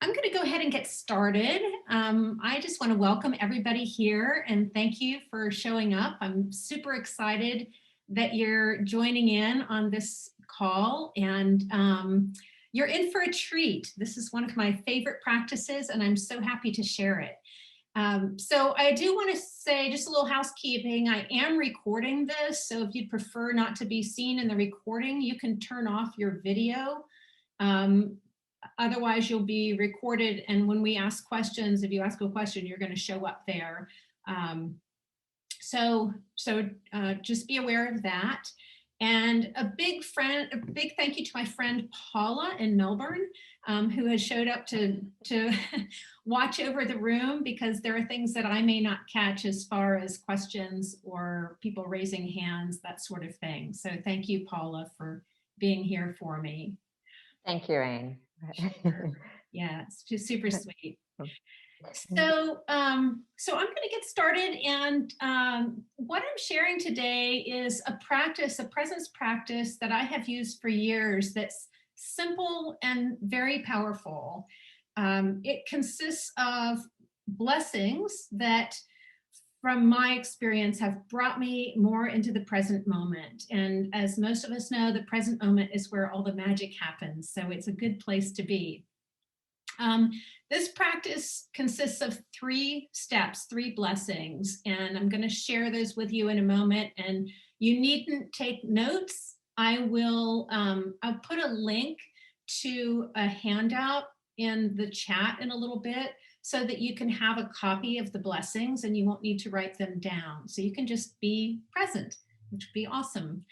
I'm going to go ahead and get started. I just want to welcome everybody here and thank you for showing up. I'm super excited that you're joining in on this call, and you're in for a treat. This is one of my favorite practices, and I'm so happy to share it. So I do want to say just a little housekeeping. I am recording this, so if you'd prefer not to be seen in the recording, you can turn off your video. Um, Otherwise, you'll be recorded, and when we ask questions, if you ask a question, you're going to show up there. So just be aware of that. And a big thank you to my friend Paula in Melbourne, who has showed up to watch over the room, because there are things that I may not catch as far as questions or people raising hands, that sort of thing. So thank you, Paula, for being here for me. Thank you, Anne. Sure. Yeah, it's just super sweet. So I'm going to get started, and what I'm sharing today is a practice, a presence practice that I have used for years that's simple and very powerful. It consists of blessings that, from my experience, have brought me more into the present moment. And as most of us know, the present moment is where all the magic happens. So it's a good place to be. This practice consists of 3 steps, 3 blessings, and I'm going to share those with you in a moment. And you needn't take notes. I'll put a link to a handout in the chat in a little bit, so that you can have a copy of the blessings and you won't need to write them down. So you can just be present, which would be awesome.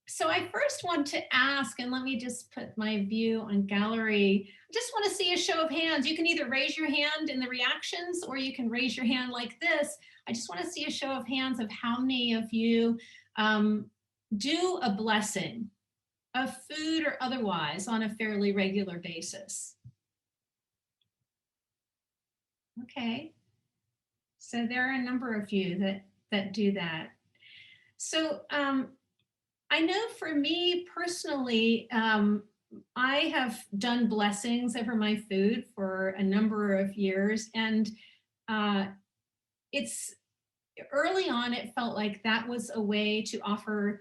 So I first want to ask, and let me just put my view on gallery. I just want to see a show of hands. You can either raise your hand in the reactions, or you can raise your hand like this. I just want to see a show of hands of how many of you do a blessing of food or otherwise on a fairly regular basis. Okay, so there are a number of you that do that. So I know for me personally, I have done blessings over my food for a number of years, and it's early on, it felt like that was a way to offer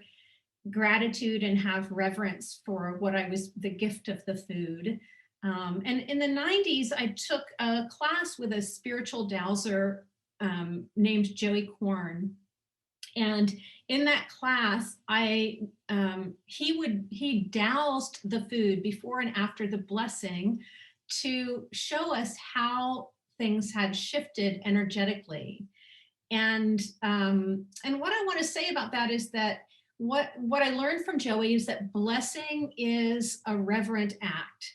gratitude and have reverence for what I was, the gift of the food. And in the 90s, I took a class with a spiritual dowser named Joey Korn. And in that class, he doused the food before and after the blessing to show us how things had shifted energetically. And what I want to say about that is that what I learned from Joey is that blessing is a reverent act.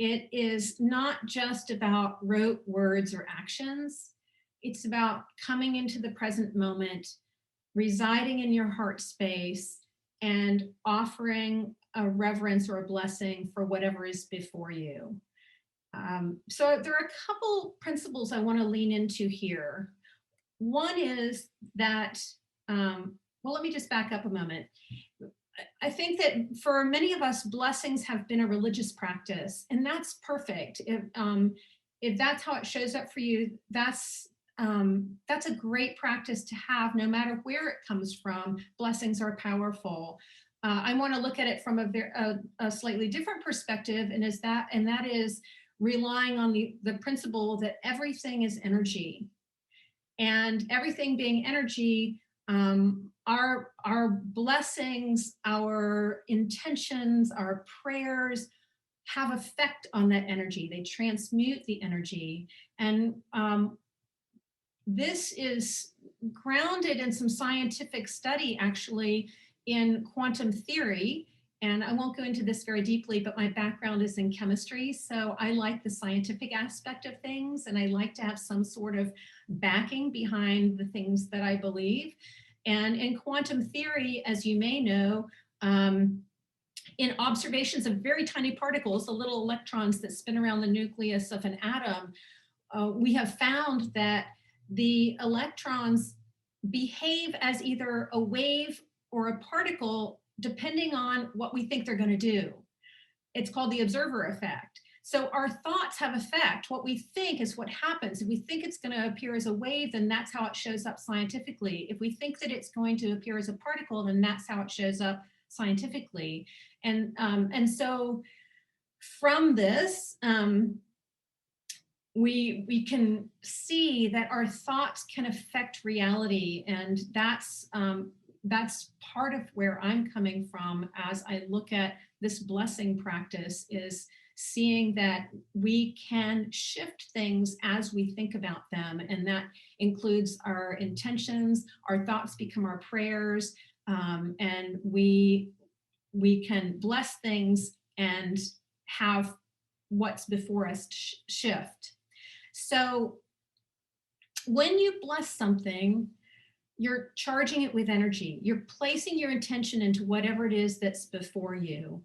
It is not just about rote words or actions. It's about coming into the present moment, residing in your heart space, and offering a reverence or a blessing for whatever is before you. So there are a couple principles I want to lean into here. One is that, well, let me just back up a moment. I think that for many of us, blessings have been a religious practice, and that's perfect. If that's how it shows up for you, that's a great practice to have, no matter where it comes from. Blessings are powerful. I want to look at it from a slightly different perspective, and that is relying on the principle that everything is energy, and everything being energy. Our blessings, our intentions, our prayers have effect on that energy. They transmute the energy. And this is grounded in some scientific study, actually, in quantum theory. And I won't go into this very deeply, but my background is in chemistry. So I like the scientific aspect of things, and I like to have some sort of backing behind the things that I believe. And in quantum theory, as you may know, in observations of very tiny particles, the little electrons that spin around the nucleus of an atom, we have found that the electrons behave as either a wave or a particle, depending on what we think they're going to do. It's called the observer effect. So our thoughts have effect. What we think is what happens. If we think it's going to appear as a wave, then that's how it shows up scientifically. If we think that it's going to appear as a particle, then that's how it shows up scientifically. And so from this, we can see that our thoughts can affect reality, and that's part of where I'm coming from as I look at this blessing practice, is seeing that we can shift things as we think about them, and that includes our intentions. Our thoughts become our prayers, and we can bless things and have what's before us shift. So when you bless something, you're charging it with energy. You're placing your intention into whatever it is that's before you.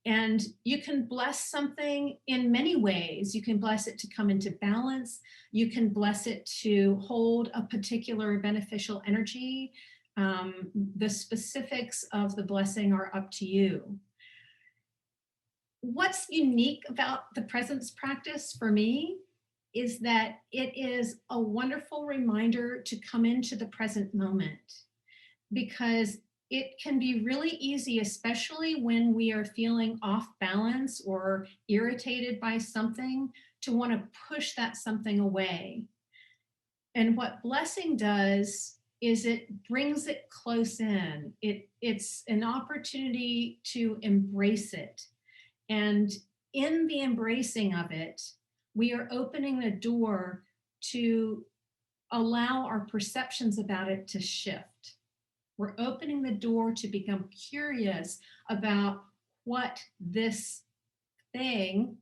And you can bless something in many ways. You can bless it to come into balance. You can bless it to hold a particular beneficial energy. The specifics of the blessing are up to you. What's unique about the presence practice for me is that it is a wonderful reminder to come into the present moment, because it can be really easy, especially when we are feeling off balance or irritated by something, to want to push that something away. And what blessing does is it brings it close in. It's an opportunity to embrace it. And in the embracing of it, we are opening the door to allow our perceptions about it to shift. We're opening the door to become curious about what this thing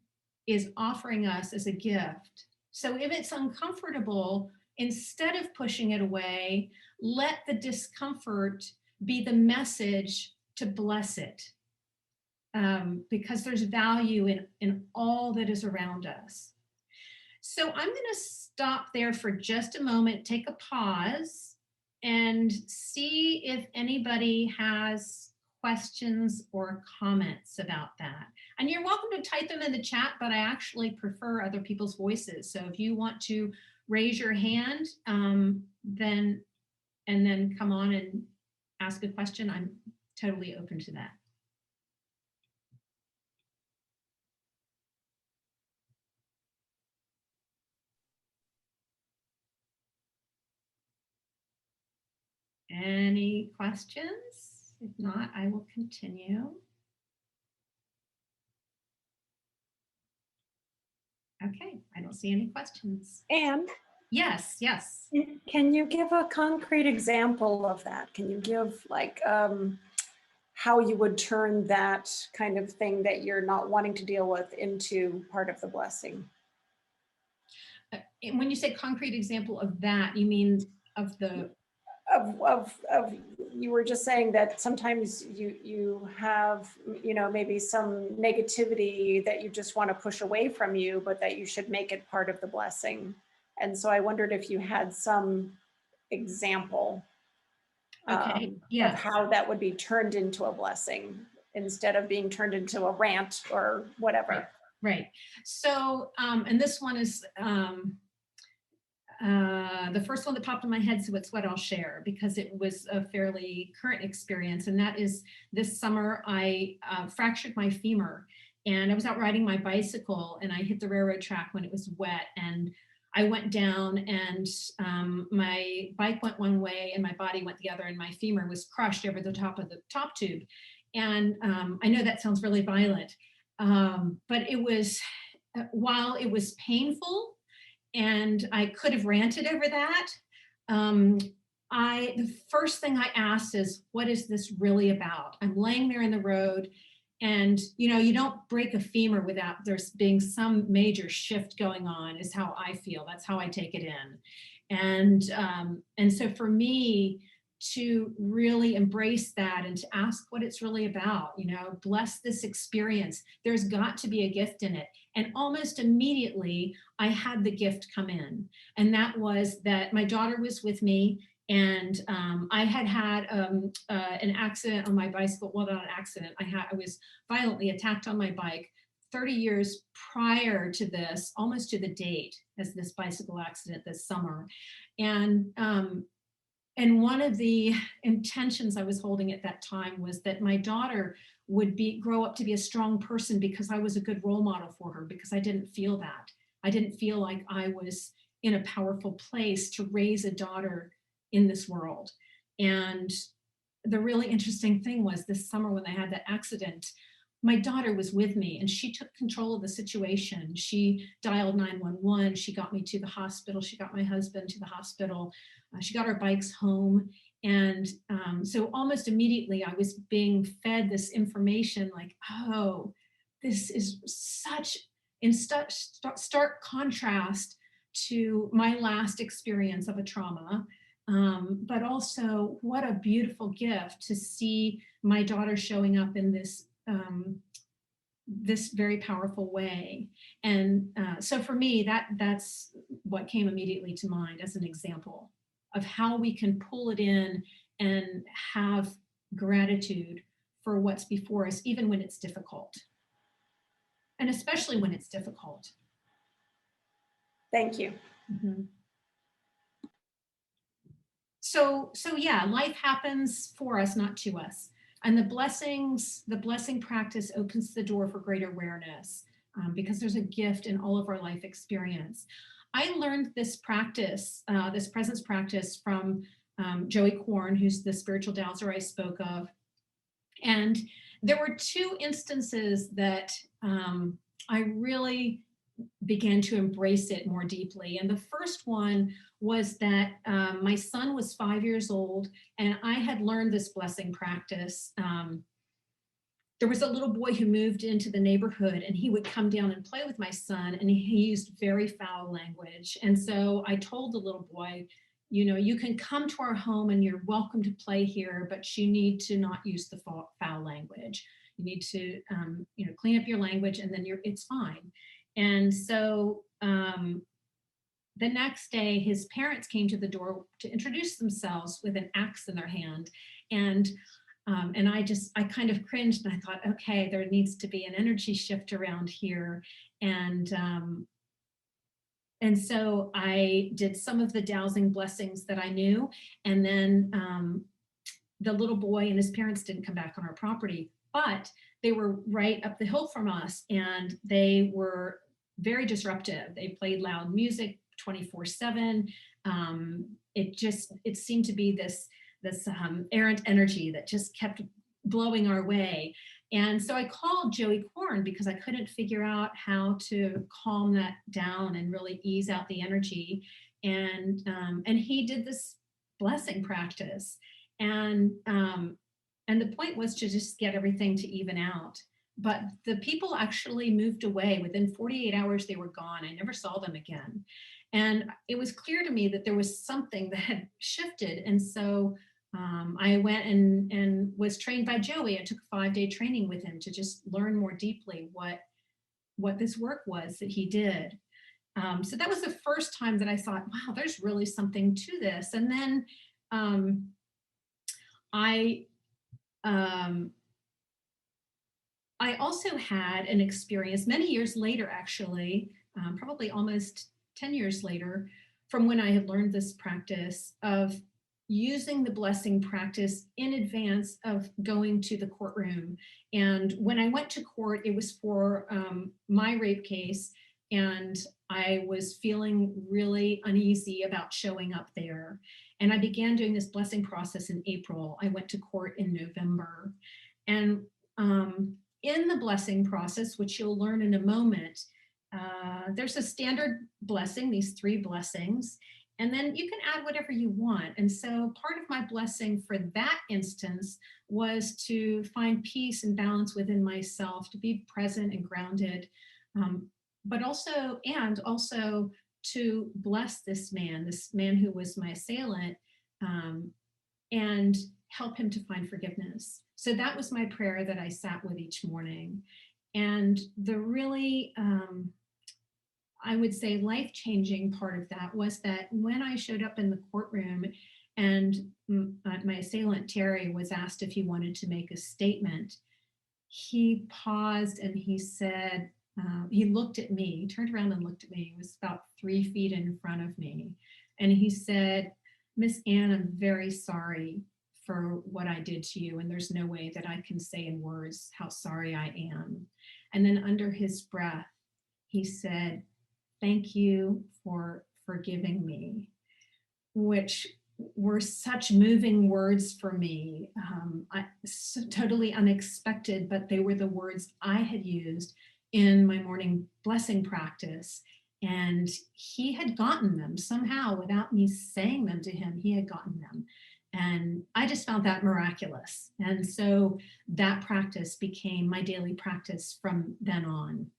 is offering us as a gift. So if it's uncomfortable, instead of pushing it away, let the discomfort be the message to bless it. Because there's value in all that is around us. So I'm going to stop there for just a moment, take a pause, and see if anybody has questions or comments about that. And you're welcome to type them in the chat, but I actually prefer other people's voices. So if you want to raise your hand, then come on and ask a question, I'm totally open to that. Any questions? If not, I will continue. Okay, I don't see any questions. Anne? Yes, yes. Can you give a concrete example of that? Can you give like how you would turn that kind of thing that you're not wanting to deal with into part of the blessing? When you say concrete example of that, you mean of the you were just saying that sometimes you have, you know, maybe some negativity that you just want to push away from you, but that you should make it part of the blessing. And so I wondered if you had some example yes, of how that would be turned into a blessing instead of being turned into a rant or whatever. Right. So, and this one is the first one that popped in my head, so it's what I'll share because it was a fairly current experience. And that is this summer, I fractured my femur, and I was out riding my bicycle and I hit the railroad track when it was wet, and I went down, and my bike went one way and my body went the other, and my femur was crushed over the top of the top tube. And I know that sounds really violent, but it was, while it was painful, and I could have ranted over that, the first thing I asked is, what is this really about? I'm laying there in the road, and you know, you don't break a femur without there's being some major shift going on, is how I feel. That's how I take it in. And so for me to really embrace that and to ask what it's really about, you know, bless this experience. There's got to be a gift in it. And almost immediately I had the gift come in. And that was that my daughter was with me, and I had an accident on my bicycle. Well, not an accident. I was violently attacked on my bike 30 years prior to this, almost to the date as this bicycle accident this summer. And one of the intentions I was holding at that time was that my daughter would grow up to be a strong person because I was a good role model for her, because I didn't feel that. I didn't feel like I was in a powerful place to raise a daughter in this world. And the really interesting thing was this summer when I had that accident, my daughter was with me and she took control of the situation. She dialed 911. She got me to the hospital. She got my husband to the hospital. She got our bikes home. And so almost immediately I was being fed this information like, oh, this is such in stark contrast to my last experience of a trauma. But also what a beautiful gift to see my daughter showing up in this very powerful way. And so for me, that's what came immediately to mind as an example of how we can pull it in and have gratitude for what's before us, even when it's difficult. And especially when it's difficult. Thank you. Mm-hmm. So yeah, life happens for us, not to us. And the blessing practice opens the door for greater awareness, because there's a gift in all of our life experience. I learned this practice, this presence practice from Joey Korn, who's the spiritual dowser I spoke of. And there were two instances that I really began to embrace it more deeply. And the first one was that my son was 5 years old and I had learned this blessing practice. There was a little boy who moved into the neighborhood and he would come down and play with my son, and he used very foul language. And so I told the little boy, you know, you can come to our home and you're welcome to play here, but you need to not use the foul language. You need to, clean up your language, and then it's fine. And so the next day, his parents came to the door to introduce themselves with an axe in their hand. And I kind of cringed and I thought, okay, there needs to be an energy shift around here. And so I did some of the dowsing blessings that I knew. And then the little boy and his parents didn't come back on our property, but they were right up the hill from us and they were very disruptive. They played loud music 24/7. It seemed to be this errant energy that just kept blowing our way. And so I called Joey Korn because I couldn't figure out how to calm that down and really ease out the energy. And he did this blessing practice. And the point was to just get everything to even out. But the people actually moved away. Within 48 hours, they were gone. I never saw them again. And it was clear to me that there was something that had shifted. And so I went and was trained by Joey. I took a 5-day training with him to just learn more deeply what this work was that he did. So that was the first time that I thought, wow, there's really something to this. And then I also had an experience many years later, actually, probably almost 10 years later, from when I had learned this practice of using the blessing practice in advance of going to the courtroom. And when I went to court, it was for my rape case, and I was feeling really uneasy about showing up there. And I began doing this blessing process in April. I went to court in November. And in the blessing process, which you'll learn in a moment, there's a standard blessing, these 3 blessings, and then you can add whatever you want. And so part of my blessing for that instance was to find peace and balance within myself, to be present and grounded, but also to bless this man who was my assailant, and help him to find forgiveness. So that was my prayer that I sat with each morning. And the really, I would say, life-changing part of that was that when I showed up in the courtroom and my assailant, Terry, was asked if he wanted to make a statement, he paused and he said, He looked at me, he turned around and looked at me. He was about 3 feet in front of me. And he said, Miss Ann, I'm very sorry for what I did to you. And there's no way that I can say in words how sorry I am. And then under his breath, he said, thank you for forgiving me, which were such moving words for me. So totally unexpected, but they were the words I had used in my morning blessing practice. And he had gotten them somehow without me saying them to him. He had gotten them. And I just found that miraculous. And so that practice became my daily practice from then on.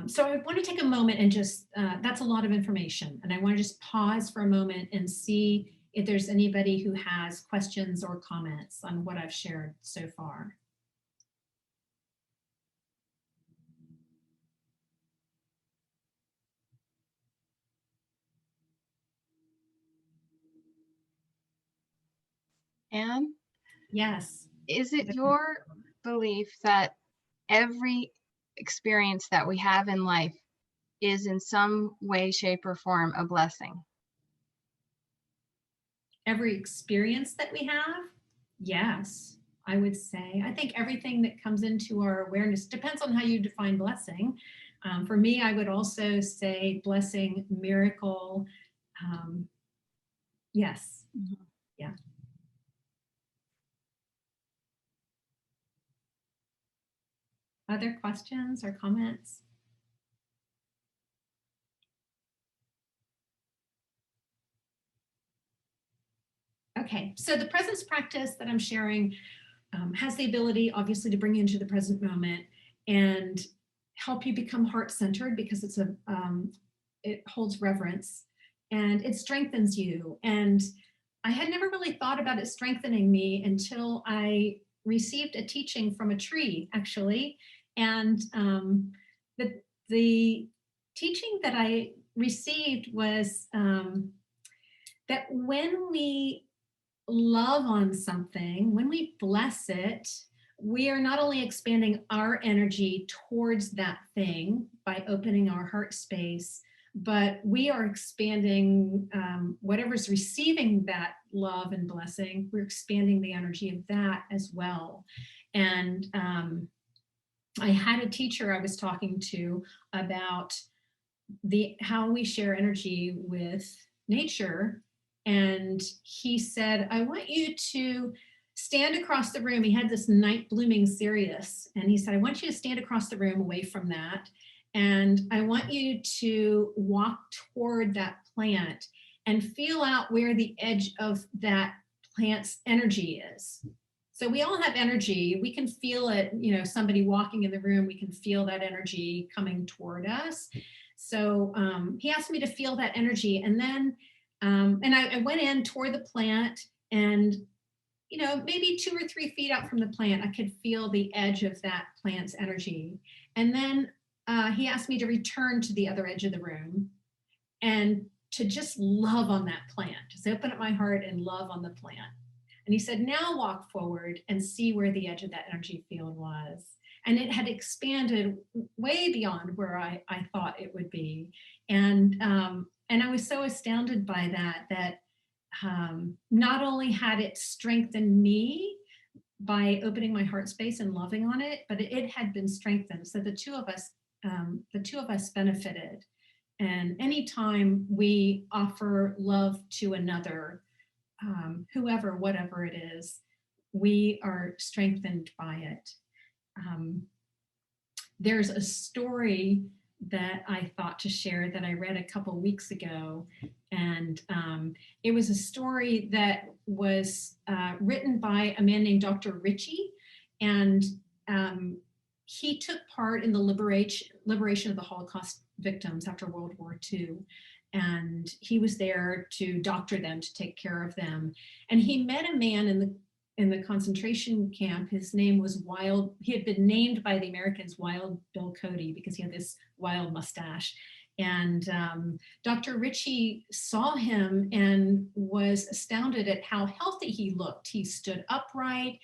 So I want to take a moment and just, that's a lot of information. And I want to just pause for a moment and see if there's anybody who has questions or comments on what I've shared so far. Anne? Yes. Is it your belief that every experience that we have in life is in some way, shape, or form a blessing? Every experience that we have? Yes, I would say. I think everything that comes into our awareness depends on how you define blessing. For me, I would also say blessing, miracle. Yes. Mm-hmm. Yeah. Other questions or comments? Okay, so the presence practice that I'm sharing has the ability, obviously, to bring you into the present moment and help you become heart-centered, because it holds reverence and it strengthens you. And I had never really thought about it strengthening me until I received a teaching from a tree, actually. And the teaching that I received was that when we love on something, when we bless it, we are not only expanding our energy towards that thing by opening our heart space, but we are expanding whatever's receiving that love and blessing, we're expanding the energy of that as well. And I had a teacher I was talking to about how we share energy with nature. And he said, I want you to stand across the room. He had this night blooming cereus. And he said, I want you to stand across the room away from that. And I want you to walk toward that plant and feel out where the edge of that plant's energy is. So we all have energy. We can feel it, somebody walking in the room, we can feel that energy coming toward us. So he asked me to feel that energy. And then, I went in toward the plant, and, maybe 2 or 3 feet out from the plant, I could feel the edge of that plant's energy. And then he asked me to return to the other edge of the room and to just love on that plant, just open up my heart and love on the plant. And he said, now walk forward and see where the edge of that energy field was. And it had expanded way beyond where I thought it would be. And I was so astounded by that not only had it strengthened me by opening my heart space and loving on it, but it had been strengthened. So the two of us benefited. And anytime we offer love to another, whoever, whatever it is, we are strengthened by it. There's a story that I thought to share that I read a couple weeks ago. And it was a story that was written by a man named Dr. Ritchie. And he took part in the liberation of the Holocaust victims after World War II. And he was there to doctor them, to take care of them. And he met a man in the concentration camp. His name was Wild. He had been named by the Americans Wild Bill Cody because he had this wild mustache. And Dr. Ritchie saw him and was astounded at how healthy he looked. He stood upright.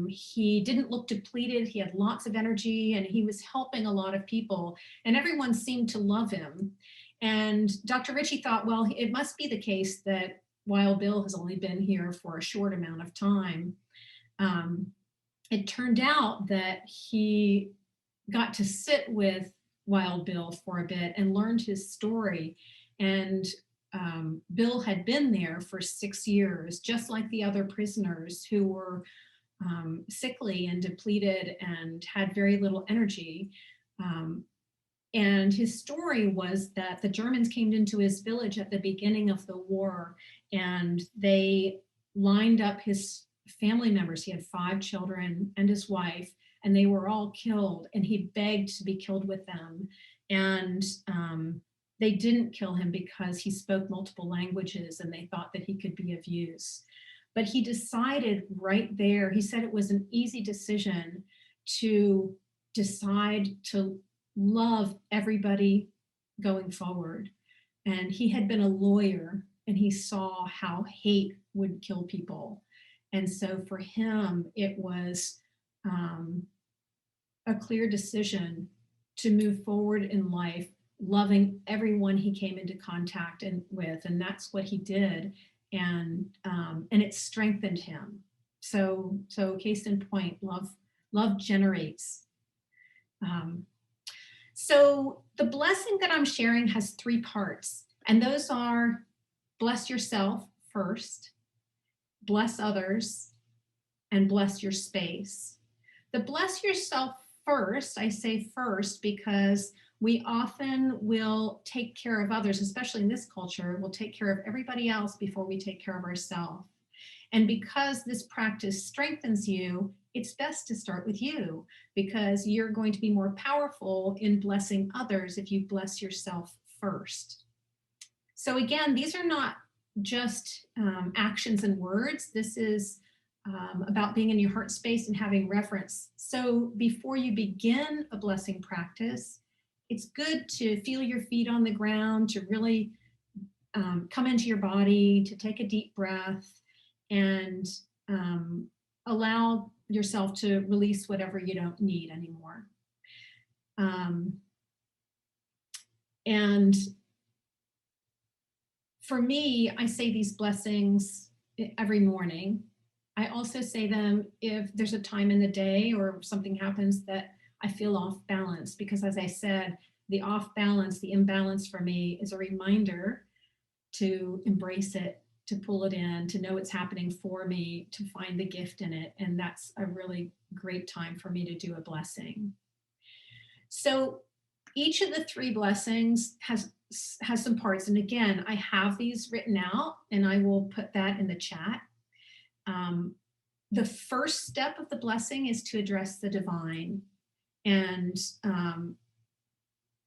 He didn't look depleted. He had lots of energy and he was helping a lot of people, and everyone seemed to love him. And Dr. Ritchie thought, well, it must be the case that Wild Bill has only been here for a short amount of time. It turned out that he got to sit with Wild Bill for a bit and learned his story. And Bill had been there for 6 years, just like the other prisoners who were sickly and depleted and had very little energy. And his story was that the Germans came into his village at the beginning of the war, and they lined up his family members. He had 5 children and his wife, and they were all killed, and he begged to be killed with them. And they didn't kill him because he spoke multiple languages and they thought that he could be of use. But he decided right there, he said it was an easy decision to decide to love everybody going forward. And he had been a lawyer and he saw how hate would kill people. And so for him, it was a clear decision to move forward in life, loving everyone he came into contact with. And that's what he did. And it strengthened him. So case in point, love generates. So the blessing that I'm sharing has 3 parts, and those are: bless yourself first, bless others, and bless your space. The bless yourself first, I say first because we often will take care of others, especially in this culture. We'll take care of everybody else before we take care of ourselves. And because this practice strengthens you, it's best to start with you, because you're going to be more powerful in blessing others if you bless yourself first. So again, these are not just actions and words. This is about being in your heart space and having reverence. So before you begin a blessing practice, it's good to feel your feet on the ground, to really come into your body, to take a deep breath, and allow yourself to release whatever you don't need anymore. And for me, I say these blessings every morning. I also say them if there's a time in the day or something happens that I feel off balance, because as I said, the off balance, the imbalance for me is a reminder to embrace it, to pull it in, to know it's happening for me, to find the gift in it. And that's a really great time for me to do a blessing. So each of the 3 blessings has some parts. And again, I have these written out and I will put that in the chat. The first step of the blessing is to address the divine. And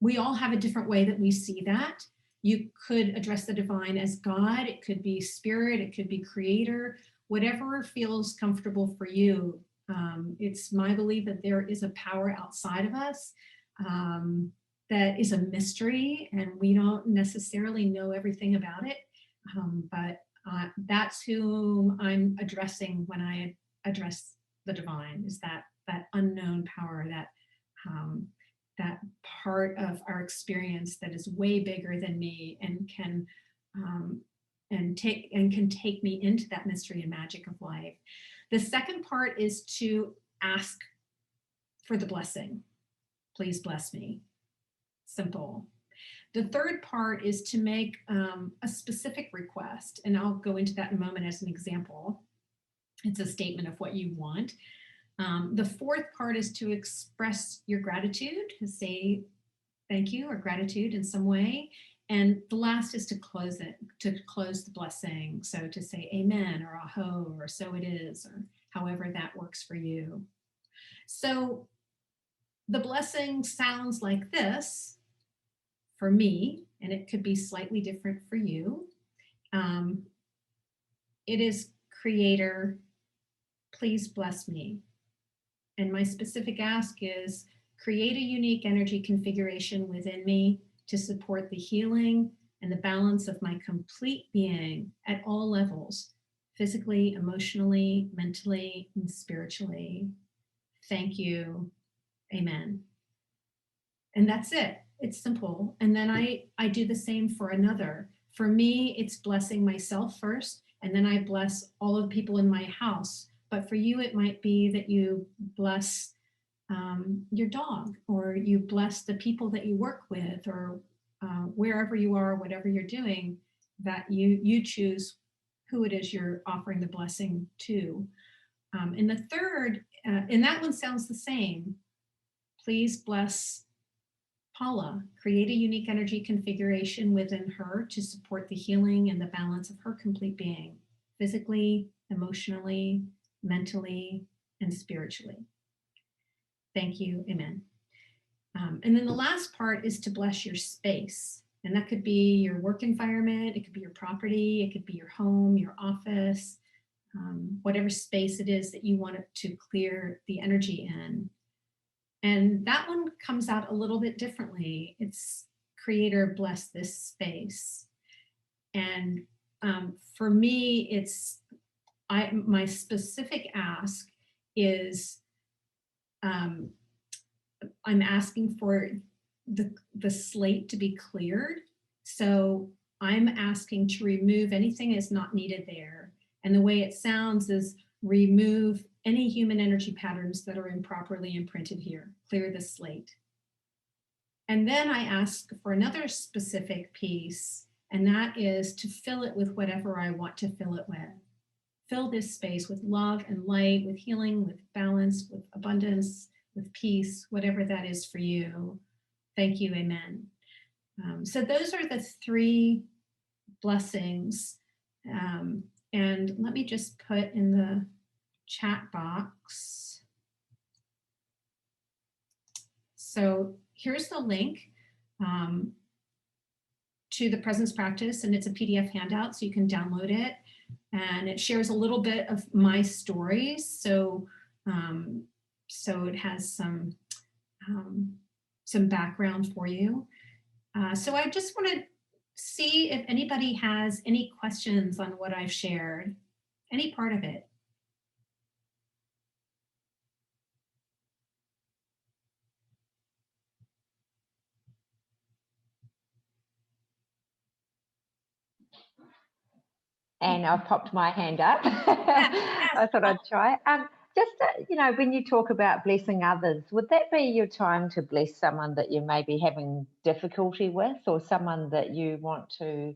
we all have a different way that we see that. You could address the divine as God, it could be spirit, it could be creator, whatever feels comfortable for you. It's my belief that there is a power outside of us that is a mystery, and we don't necessarily know everything about it, but that's who I'm addressing when I address the divine, is that unknown power, that part of our experience that is way bigger than me and can take me into that mystery and magic of life. The second part is to ask for the blessing. Please bless me. Simple. The third part is to make a specific request, and I'll go into that in a moment as an example. It's a statement of what you want. The fourth part is to express your gratitude, to say thank you or gratitude in some way. And the last is to close it, to close the blessing. So to say amen or aho or so it is, or however that works for you. So the blessing sounds like this for me, and it could be slightly different for you. It is, Creator, please bless me. And my specific ask is, create a unique energy configuration within me to support the healing and the balance of my complete being at all levels, physically, emotionally, mentally, and spiritually. Thank you. Amen. And that's it. It's simple. And then I do the same for another. For me, it's blessing myself first, and then I bless all of the people in my house. But for you, it might be that you bless your dog, or you bless the people that you work with, or wherever you are, whatever you're doing, that you choose who it is you're offering the blessing to. And the third, and that one sounds the same. Please bless Paula, create a unique energy configuration within her to support the healing and the balance of her complete being, physically, emotionally, mentally, and spiritually. Thank you. Amen. And then the last part is to bless your space. And that could be your work environment, it could be your property, it could be your home, your office, whatever space it is that you want it to clear the energy in. And that one comes out a little bit differently. It's Creator, bless this space. And for me, it's my specific ask is I'm asking for the slate to be cleared. So I'm asking to remove anything that's not needed there. And the way it sounds is remove any human energy patterns that are improperly imprinted here. Clear the slate. And then I ask for another specific piece, and that is to fill it with whatever I want to fill it with. Fill this space with love and light, with healing, with balance, with abundance, with peace, whatever that is for you. Thank you, amen. So those are the three blessings. And let me just put in the chat box. So here's the link to the presence practice, and it's a PDF handout, so you can download it. And it shares a little bit of my stories. So it has some background for you. So I just want to see if anybody has any questions on what I've shared, any part of it. And I've popped my hand up. I thought I'd try. When you talk about blessing others, would that be your time to bless someone that you may be having difficulty with, or someone that you want to,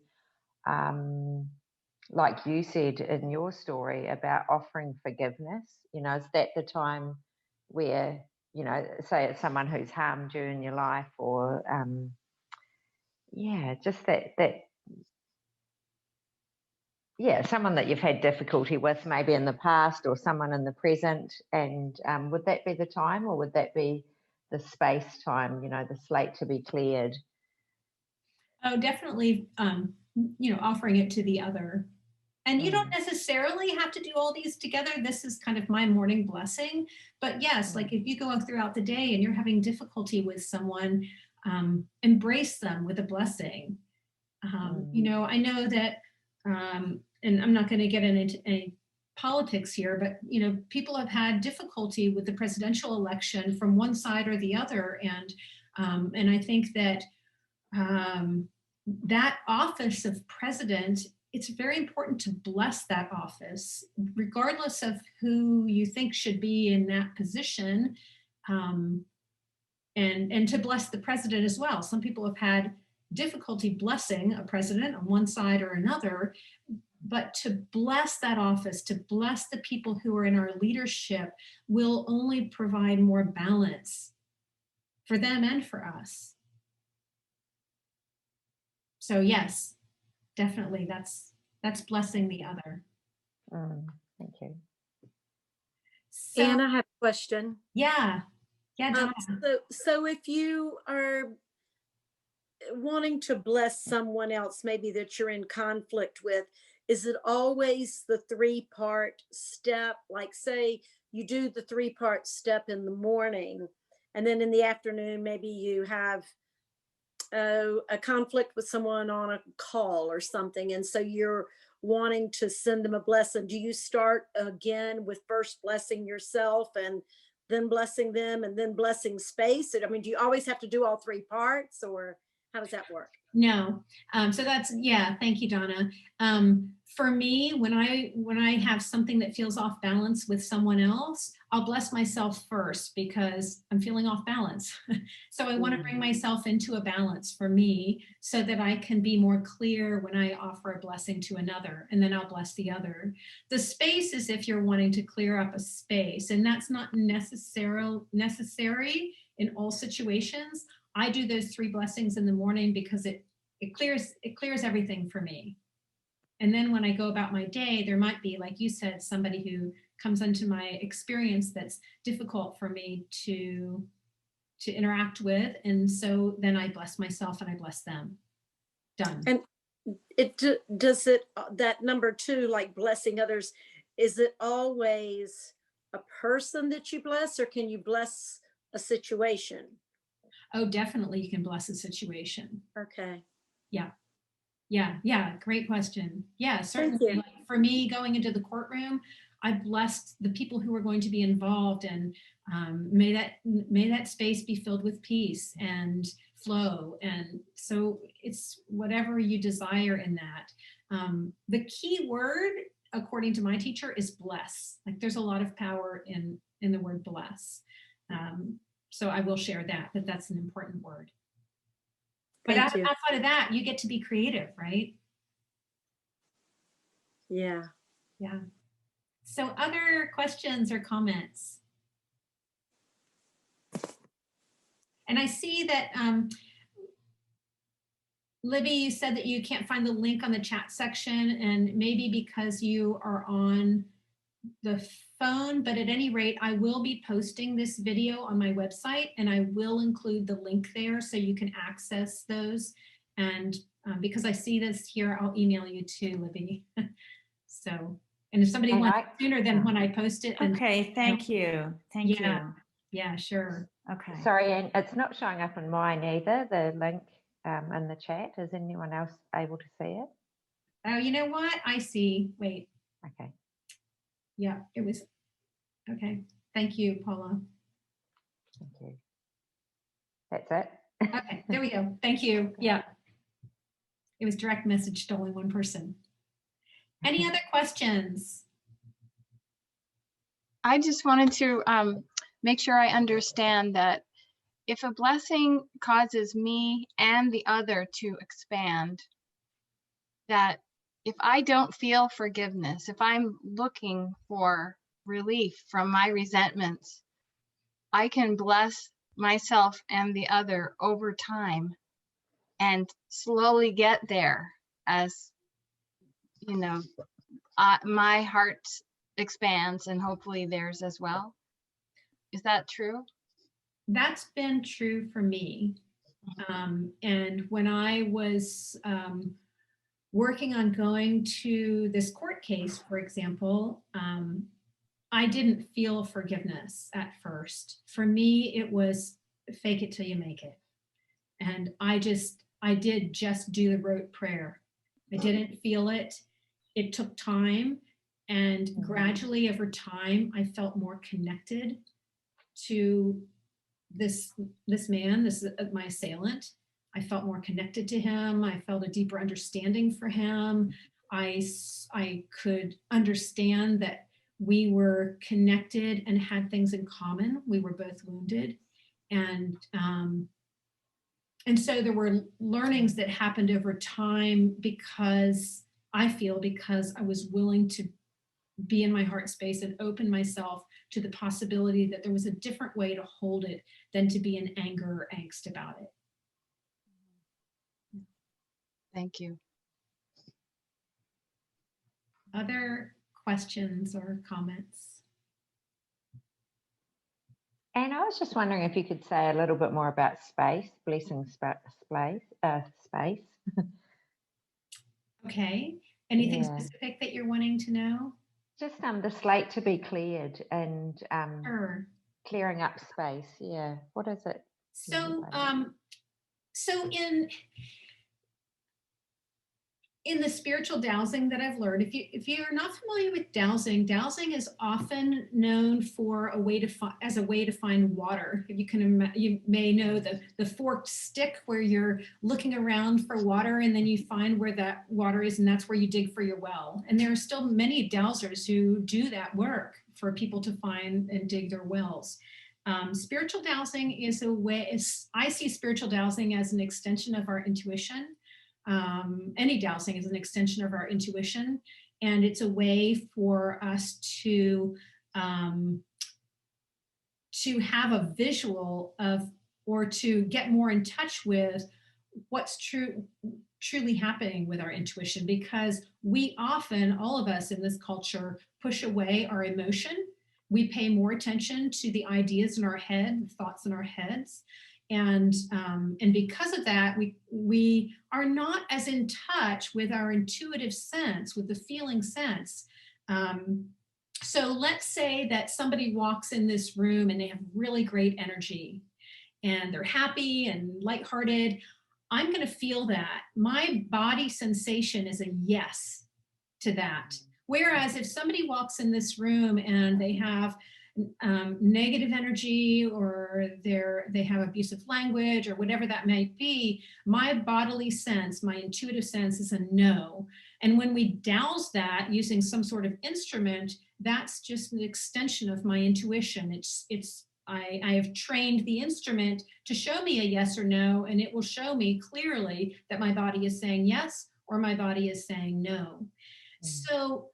like you said in your story about offering forgiveness? Is that the time where, say it's someone who's harmed you in your life, or just that someone that you've had difficulty with maybe in the past, or someone in the present, and would that be the time, or would that be the space time, the slate to be cleared? Oh, definitely, offering it to the other. And you don't necessarily have to do all these together. This is kind of my morning blessing. But yes, like if you go throughout the day and you're having difficulty with someone, embrace them with a blessing. I know that, and I'm not going to get into any politics here, but people have had difficulty with the presidential election from one side or the other, and I think that that office of president, it's very important to bless that office, regardless of who you think should be in that position, and to bless the president as well. Some people have had difficulty blessing a president on one side or another, but to bless that office, to bless the people who are in our leadership, will only provide more balance for them and for us. So yes, definitely, that's blessing the other. Thank you. So, Anne, I have a question. Yeah, Donna. So if you are wanting to bless someone else, maybe that you're in conflict with, is it always the 3-part step? Like, say you do the 3-part step in the morning, and then in the afternoon, maybe you have a conflict with someone on a call or something, and so you're wanting to send them a blessing, do you start again with first blessing yourself and then blessing them and then blessing space? I mean, do you always have to do all three parts, or how does that work? No. So that's, yeah, thank you, Donna. For me, when I have something that feels off balance with someone else, I'll bless myself first because I'm feeling off balance. So I want to bring myself into a balance for me so that I can be more clear when I offer a blessing to another, and then I'll bless the other. The space is if you're wanting to clear up a space, and that's not necessary in all situations. I do those 3 blessings in the morning because it clears everything for me. And then when I go about my day, there might be, like you said, somebody who comes into my experience that's difficult for me to interact with. And so then I bless myself and I bless them. Done. And does it, that number 2, like blessing others, is it always a person that you bless, or can you bless a situation? Oh, definitely you can bless a situation. Okay. Yeah. Great question. Yeah, Thank certainly. you. Like for me, going into the courtroom, I blessed the people who were going to be involved, and may that space be filled with peace and flow. And so it's whatever you desire in that. The key word, according to my teacher, is bless. Like there's a lot of power in the word bless. So I will share that that's an important word. But Thank you. outside of that, you get to be creative, right? Yeah. Yeah. So other questions or comments? And I see that, Libby, you said that you can't find the link on the chat section, and maybe because you are on the phone, but at any rate, I will be posting this video on my website, and I will include the link there so you can access those. And because I see this here, I'll email you too, Libby. So, and if somebody wants it sooner than when I post it, then Okay, thank you. Thank you. Yeah, sure. Okay. Sorry, and it's not showing up on mine either, the link in the chat. Is anyone else able to see it? Oh, you know what? I see. Wait. Okay. Yeah, it was. Okay. Thank you, Paula. Thank you. That's it. Okay, there we go. Thank you. Yeah. It was direct message to only one person. Any other questions? I just wanted to make sure I understand that if a blessing causes me and the other to expand, that if I don't feel forgiveness, if I'm looking for relief from my resentments, I can bless myself and the other over time and slowly get there as, you know, my heart expands and hopefully theirs as well. Is that true? That's been true for me. And when I was working on going to this court case, for example, I didn't feel forgiveness at first. For me, it was fake it till you make it. And I did just do the rote prayer. I didn't feel it. It took time. And gradually over time, I felt more connected to this man, my assailant. I felt more connected to him. I felt a deeper understanding for him. I could understand that we were connected and had things in common. We were both wounded. And so there were learnings that happened over time because I was willing to be in my heart space and open myself to the possibility that there was a different way to hold it than to be in anger or angst about it. Thank you. Other questions or comments? And I was just wondering if you could say a little bit more about space, blessing space. Okay. Anything Yeah. specific that you're wanting to know? Just the slate to be cleared and Sure. clearing up space. Yeah. What is it? So, in in the spiritual dowsing that I've learned, if you are not familiar with dowsing, dowsing is often known for as a way to find water. You may know the forked stick where you're looking around for water and then you find where that water is and that's where you dig for your well. And there are still many dowsers who do that work for people to find and dig their wells. Spiritual dowsing is a way. I see spiritual dowsing as an extension of our intuition. Any dowsing is an extension of our intuition, and it's a way for us to have a visual of, or to get more in touch with what's truly happening with our intuition, because we often, all of us in this culture, push away our emotion. We pay more attention to the ideas in our head, the thoughts in our heads. And because of that, we are not as in touch with our intuitive sense, with the feeling sense. So let's say that somebody walks in this room and they have really great energy and they're happy and lighthearted. I'm going to feel that. My body sensation is a yes to that. Whereas if somebody walks in this room and they have negative energy, or they have abusive language, or whatever that might be, my bodily sense, my intuitive sense is a no. And when we douse that using some sort of instrument, that's just an extension of my intuition. I have trained the instrument to show me a yes or no, and it will show me clearly that my body is saying yes or my body is saying no. So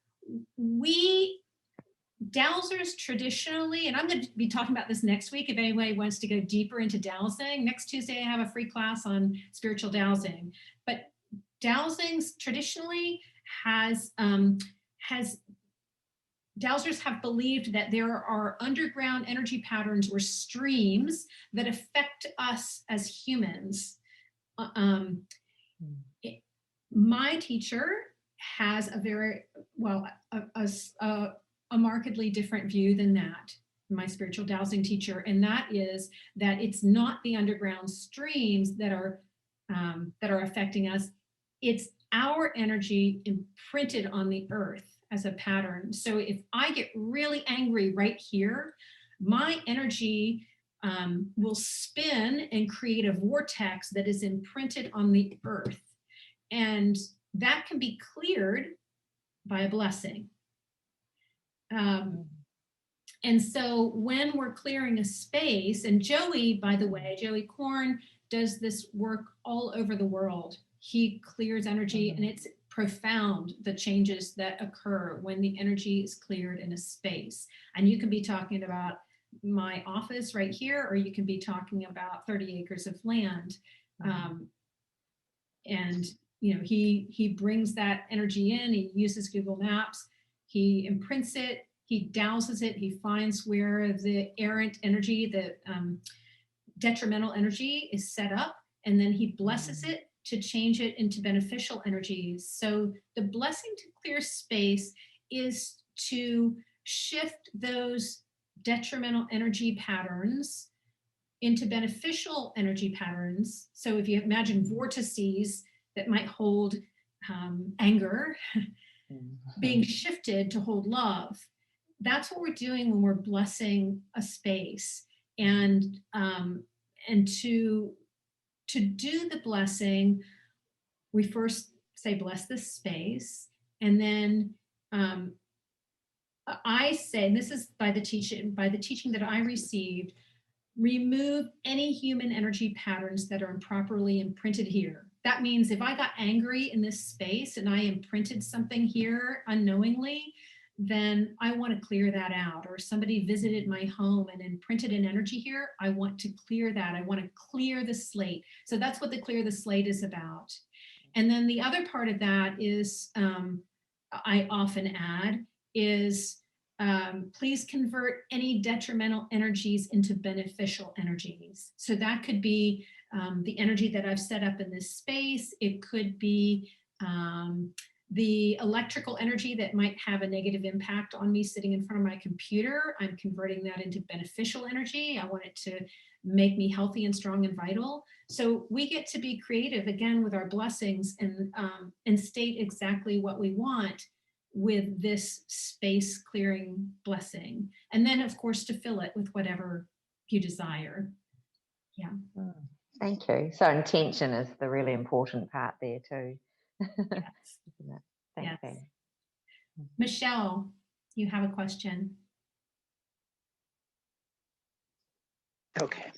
we dowsers traditionally, and I'm going to be talking about this next week if anybody wants to go deeper into dowsing. Next Tuesday, I have a free class on spiritual dowsing. But dowsing traditionally dowsers have believed that there are underground energy patterns or streams that affect us as humans. My teacher has a very, a markedly different view than that, my spiritual dowsing teacher, and that is that it's not the underground streams that are affecting us. It's our energy imprinted on the earth as a pattern. So if I get really angry right here, my energy will spin and create a vortex that is imprinted on the earth, and that can be cleared by a blessing. And so when we're clearing a space, and Joey, by the way, Joey Korn does this work all over the world. He clears energy, and it's profound, the changes that occur when the energy is cleared in a space. And you can be talking about my office right here, or you can be talking about 30 acres of land. And he brings that energy in, he uses Google Maps, he imprints it, he douses it, he finds where the errant energy, the detrimental energy is set up, and then he blesses it to change it into beneficial energies. So the blessing to clear space is to shift those detrimental energy patterns into beneficial energy patterns. So if you imagine vortices that might hold anger being shifted to hold love, that's what we're doing when we're blessing a space. And to do the blessing, we first say, bless this space. And then I say, and this is by the teaching that I received, remove any human energy patterns that are improperly imprinted here. That means if I got angry in this space and I imprinted something here unknowingly, then I want to clear that out. Or somebody visited my home and imprinted an energy here, I want to clear that. I want to clear the slate. So that's what the clear the slate is about. And then the other part of that is, I often add, is please convert any detrimental energies into beneficial energies. So that could be the energy that I've set up in this space. It could be The electrical energy that might have a negative impact on me sitting in front of my computer, I'm converting that into beneficial energy. I want it to make me healthy and strong and vital. So we get to be creative again with our blessings and state exactly what we want with this space clearing blessing. And then of course to fill it with whatever you desire. Yeah. Thank you. So intention is the really important part there too. Yes. Isn't it? Thank Yes. you. Michelle, you have a question. Okay.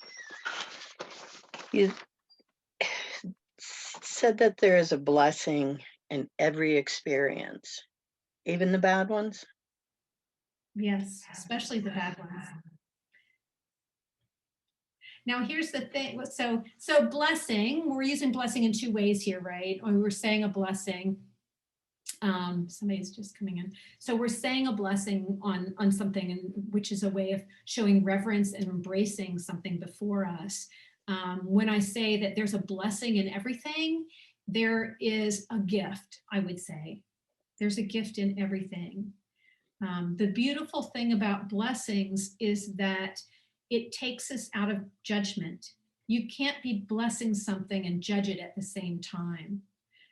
You said that there is a blessing in every experience, even the bad ones? Yes, especially the bad ones. Now here's the thing. So blessing, we're using blessing in two ways here, right? When we're saying a blessing, somebody's just coming in. So we're saying a blessing on something, and which is a way of showing reverence and embracing something before us. When I say that there's a blessing in everything, there is a gift, I would say. There's a gift in everything. The beautiful thing about blessings is that it takes us out of judgment. You can't be blessing something and judge it at the same time.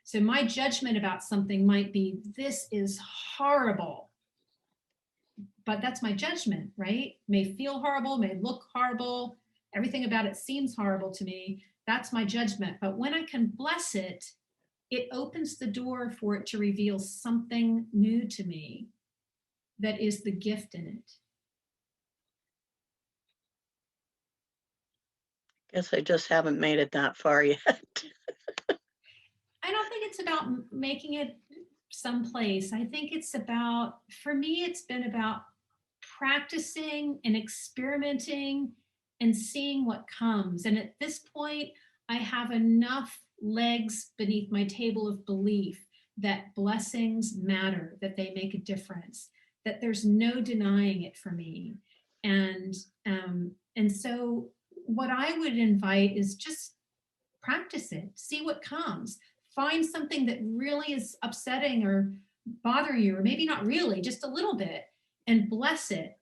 So my judgment about something might be, this is horrible, but that's my judgment, right? May feel horrible, may look horrible. Everything about it seems horrible to me. That's my judgment. But when I can bless it, it opens the door for it to reveal something new to me that is the gift in it. Guess I just haven't made it that far yet. I don't think it's about making it someplace. I think it's about, for me, it's been about practicing and experimenting and seeing what comes. And at this point, I have enough legs beneath my table of belief that blessings matter, that they make a difference, that there's no denying it for me. And so what I would invite is just practice it, see what comes. Find something that really is upsetting or bothering you, or maybe not really, just a little bit, and bless it.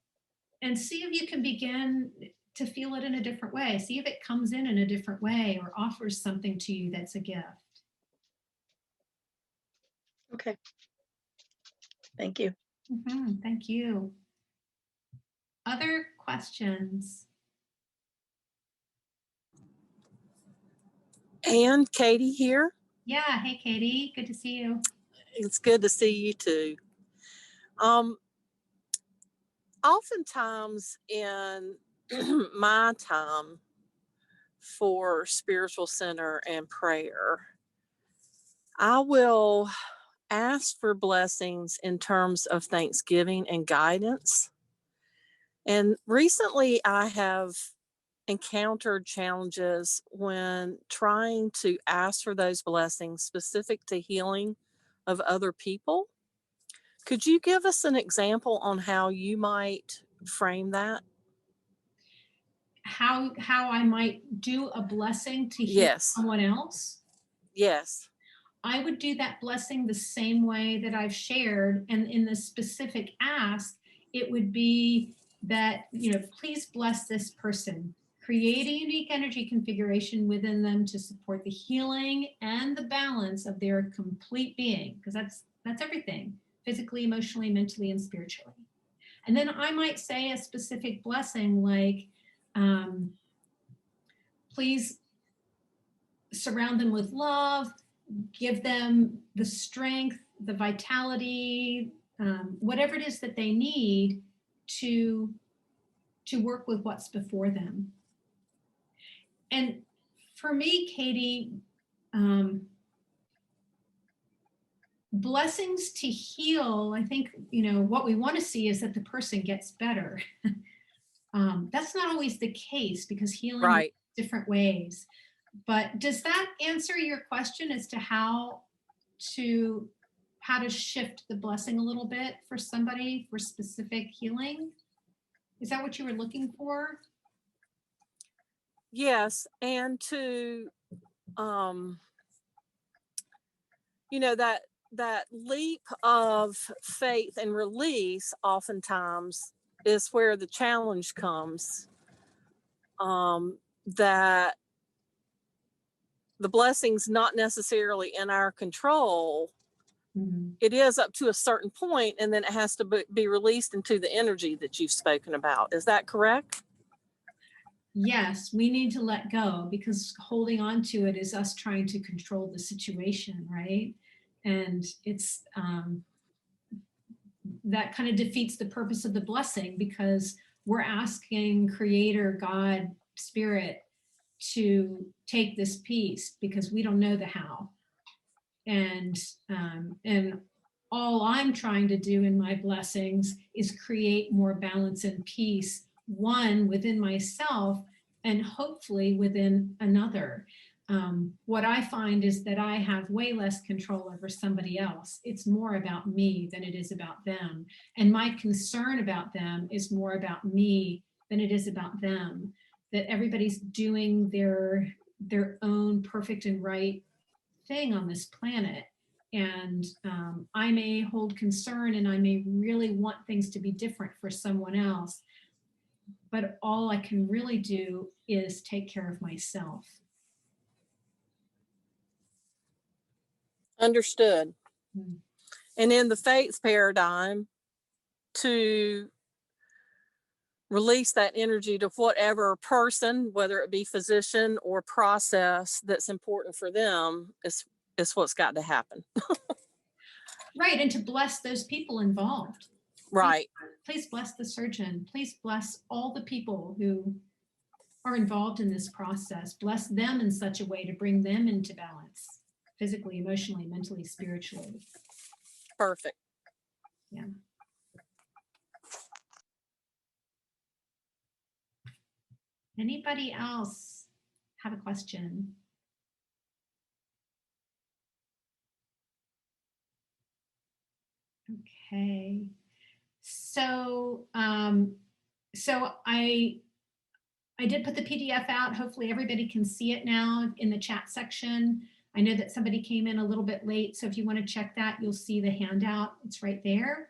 And see if you can begin to feel it in a different way. See if it comes in a different way or offers something to you that's a gift. Okay. Thank you. Thank you. Other questions? And Katie here. Yeah. Hey, Katie. Good to see you. It's good to see you too. Oftentimes in my time for spiritual center and prayer, I will ask for blessings in terms of thanksgiving and guidance. And recently I have encountered challenges when trying to ask for those blessings specific to healing of other people. Could you give us an example on how you might frame that? How I might do a blessing to heal Yes. someone else? Yes. I would do that blessing the same way that I've shared. And in the specific ask, it would be that, please bless this person. Create a unique energy configuration within them to support the healing and the balance of their complete being, because that's everything, physically, emotionally, mentally, and spiritually. And then I might say a specific blessing like, please surround them with love, give them the strength, the vitality, whatever it is that they need to work with what's before them. And for me, Katie, blessings to heal, I think, what we want to see is that the person gets better. That's not always the case because healing Right. different ways. But does that answer your question as to how to shift the blessing a little bit for somebody for specific healing? Is that what you were looking for? Yes. And to, that that leap of faith and release oftentimes is where the challenge comes. That the blessing's not necessarily in our control. It is up to a certain point, and then it has to be released into the energy that you've spoken about. Is that correct? Yes, we need to let go, because holding on to it is us trying to control the situation, right? And it's that kind of defeats the purpose of the blessing, because we're asking Creator, God, Spirit to take this piece because we don't know the how. And all I'm trying to do in my blessings is create more balance and peace, one within myself and hopefully within another. What I find is that I have way less control over somebody else. It's more about me than it is about them. And my concern about them is more about me than it is about them. That everybody's doing their own perfect and right thing on this planet. And I may hold concern and I may really want things to be different for someone else. But all I can really do is take care of myself. Understood. And in the faith paradigm, to release that energy to whatever person, whether it be physician or process that's important for them, is what's got to happen. Right, and to bless those people involved. Right. Please bless the surgeon. Please bless all the people who are involved in this process. Bless them in such a way to bring them into balance, physically, emotionally, mentally, spiritually. Perfect. Yeah. Anybody else have a question? Okay. So, I did put the PDF out. Hopefully everybody can see it now in the chat section. I know that somebody came in a little bit late, so if you want to check that, you'll see the handout. It's right there.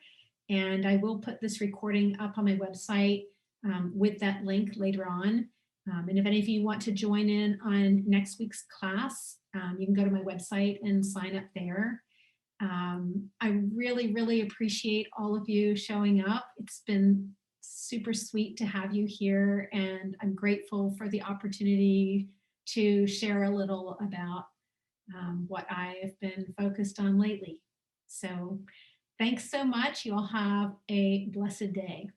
And I will put this recording up on my website with that link later on. And if any of you want to join in on next week's class, you can go to my website and sign up there. I really, really appreciate all of you showing up. It's been super sweet to have you here, and I'm grateful for the opportunity to share a little about what I have been focused on lately. So thanks so much. You all have a blessed day.